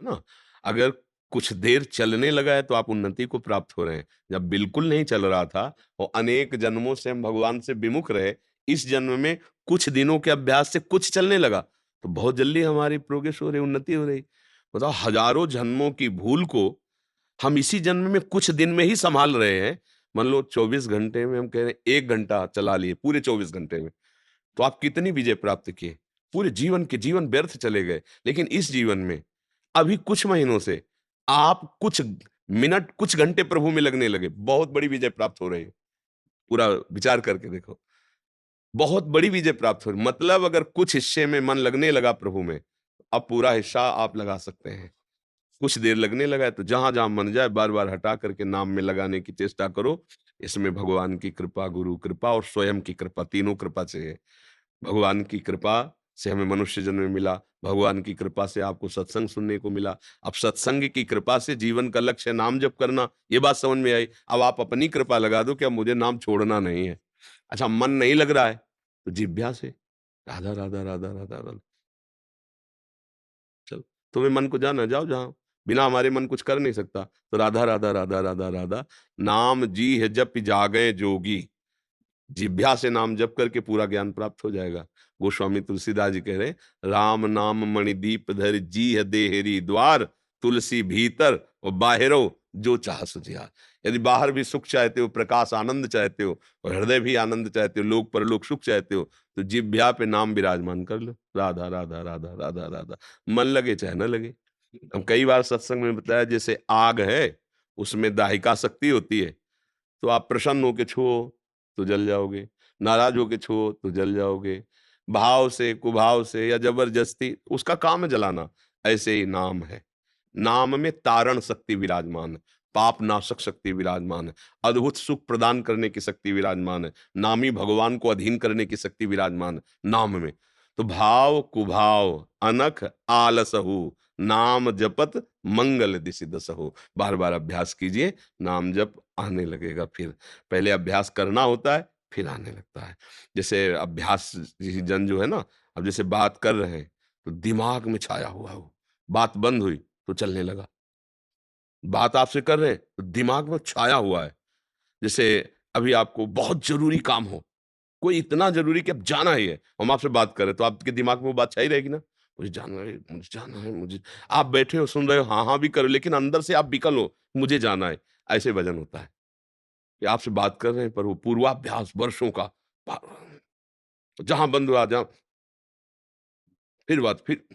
है ना? अगर कुछ देर चलने लगा है तो आप उन्नति को प्राप्त हो रहे हैं। जब बिल्कुल नहीं चल रहा था और अनेक जन्मों से हम भगवान से विमुख रहे, इस जन्म में कुछ दिनों के अभ्यास से कुछ चलने लगा, तो बहुत जल्दी हमारी प्रोग्रेस हो रही, उन्नति हो रही। बताओ हज़ारों जन्मों की भूल को हम इसी जन्म में कुछ दिन में ही सँभाल रहे हैं। मान लो 24 घंटे में हम कह रहे हैं 1 घंटा चला लिए पूरे 24 घंटे में, तो आप कितनी विजय प्राप्त किए? पूरे जीवन के जीवन व्यर्थ चले गए। लेकिन इस जीवन में अभी कुछ महीनों से आप कुछ मिनट, कुछ घंटे प्रभु में लगने लगे, बहुत बड़ी विजय प्राप्त हो रही है। पूरा विचार करके देखो, बहुत बड़ी विजय प्राप्त हो रही, मतलब अगर कुछ हिस्से में मन लगने लगा प्रभु में, अब पूरा हिस्सा आप लगा सकते हैं। कुछ देर लगने लगा है तो जहाँ-जहाँ मन जाए बार-बार हटा करके नाम में लगाने की चेष्टा करो। इसमें भगवान की कृपा, गुरु कृपा और स्वयं की कृपा, तीनों कृपा चाहिए। भगवान की कृपा से हमें मनुष्य जन्म मिला, भगवान की कृपा से आपको सत्संग सुनने को मिला। अब सत्संग की कृपा से जीवन का लक्ष्य नाम जप करना, ये बात समझ में आई। अब आप अपनी कृपा लगा दो कि अब मुझे नाम छोड़ना नहीं है। अच्छा मन नहीं लग रहा है, तो जिह्वा से राधा, राधा, राधा, राधा, राधा चलो, तुम्हें मन को जाना जाओ जहाँ, बिना हमारे मन कुछ कर नहीं सकता। तो राधा, राधा, राधा, राधा, राधा, नाम जीह जप जागें जोगी। जिह्वा से नाम जप करके पूरा ज्ञान प्राप्त हो जाएगा। गोस्वामी तुलसीदास जी कह रहे हैं, राम नाम मणिदीप धर जीह देहरी द्वार, तुलसी भीतर और बाहिरो जो चाह सुझिया। यदि बाहर भी सुख चाहते हो, प्रकाश आनंद चाहते हो और हृदय भी आनंद चाहते हो, लोक परलोक सुख चाहते हो, तो जिह्वा पे नाम विराजमान कर लो। राधा, राधा, राधा, राधा, राधा। मन लगे चाहे न लगे। हम कई बार सत्संग में बताया जैसे आग है, उसमें दाहिका शक्ति होती है। तो आप प्रसन्न होके छुओ तो जल जाओगे, नाराज होके छुओ तो जल जाओगे, भाव से, कुभाव से या जबरदस्ती उसका काम है जलाना। ऐसे ही नाम है, नाम में तारण शक्ति विराजमान है, पाप नाशक शक्ति विराजमान है, अद्भुत सुख प्रदान करने की शक्ति विराजमान है, नामी भगवान को अधीन करने की शक्ति विराजमान है नाम में। तो भाव कुभाव अनख आलसहु, नाम जपत मंगल दिसि दसहु। बार बार अभ्यास कीजिए, नाम जप आने लगेगा। फिर पहले अभ्यास करना होता है, फिर आने लगता है। जैसे अभ्यास जन जो है ना, अब जैसे बात कर रहे हैं तो दिमाग में छाया हुआ हो, बात बंद हुई तो चलने लगा। बात आपसे कर रहे हैं तो दिमाग में छाया हुआ है। जैसे अभी आपको बहुत जरूरी काम हो, कोई इतना ज़रूरी कि अब जाना ही है, हम आपसे बात कर रहे हैं, तो आपके दिमाग में वो बात छाई रहेगी ना, मुझे जाना है, मुझे जाना है, मुझे आप बैठे हो, सुन रहे हो, हाँ, हाँ भी करो, लेकिन अंदर से आप विकल हो, मुझे जाना है। ऐसे भजन होता है कि आपसे बात कर रहे हैं, पर वो पूर्वाभ्यास वर्षों का पा जहाँ बंद हुआ, जहाँ फिर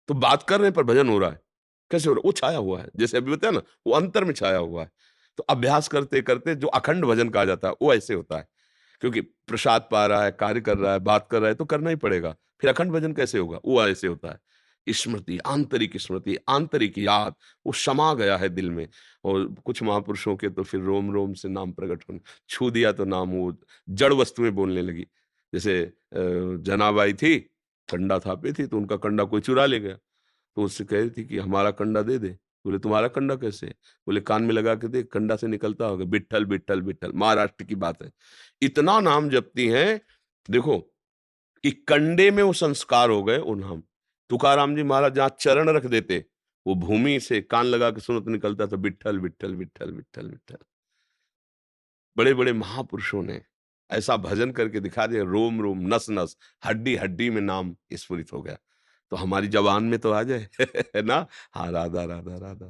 तो बात कर रहे हैं, पर भजन हो रहा है। कैसे हो रहा है? वो छाया हुआ है, जैसे अभी बताया ना, वो अंतर में छाया हुआ है। तो अभ्यास करते-करते जो अखंड भजन कहा जाता है, वो ऐसे होता है। क्योंकि प्रसाद पा रहा है, कार्य कर रहा है, बात कर रहा है, तो करना ही पड़ेगा। फिर अखंड भजन कैसे होगा? वो ऐसे होता है। स्मृति, आंतरिक याद, वो समा गया है दिल में। और कुछ महापुरुषों के तो फिर रोम-रोम से नाम प्रकट होने, छू दिया तो नाम वो जड़ वस्तुएँ बोलने लगी। जैसे जनाबाई थी, कंडा थापी थी, तो उनका कंडा कोई चुरा ले गया। तो उससे कह रही थी कि हमारा कंडा दे दे। बोले तुम्हारा कंडा कैसे? बोले कान में लगा के देख, कंडा से निकलता होगा, विट्ठल, विट्ठल, विट्ठल। महाराष्ट्र की बात है। इतना नाम जपती हैं, देखो कि कंडे में वो संस्कार हो गए वो नाम। तुकाराम जी महाराज जहाँ चरण रख देते, वो भूमि से कान लगा के सुनो तो निकलता था विट्ठल, विट्ठल, विट्ठल, विट्ठल, विट्ठल। बड़े-बड़े महापुरुषों ने ऐसा भजन करके दिखा दिया, रोम-रोम, नस-नस, हड्डी-हड्डी में नाम स्फुरित हो गया। तो हमारी ज़बान में तो आ जाए, है ना? हाँ, राधा, राधा, राधा।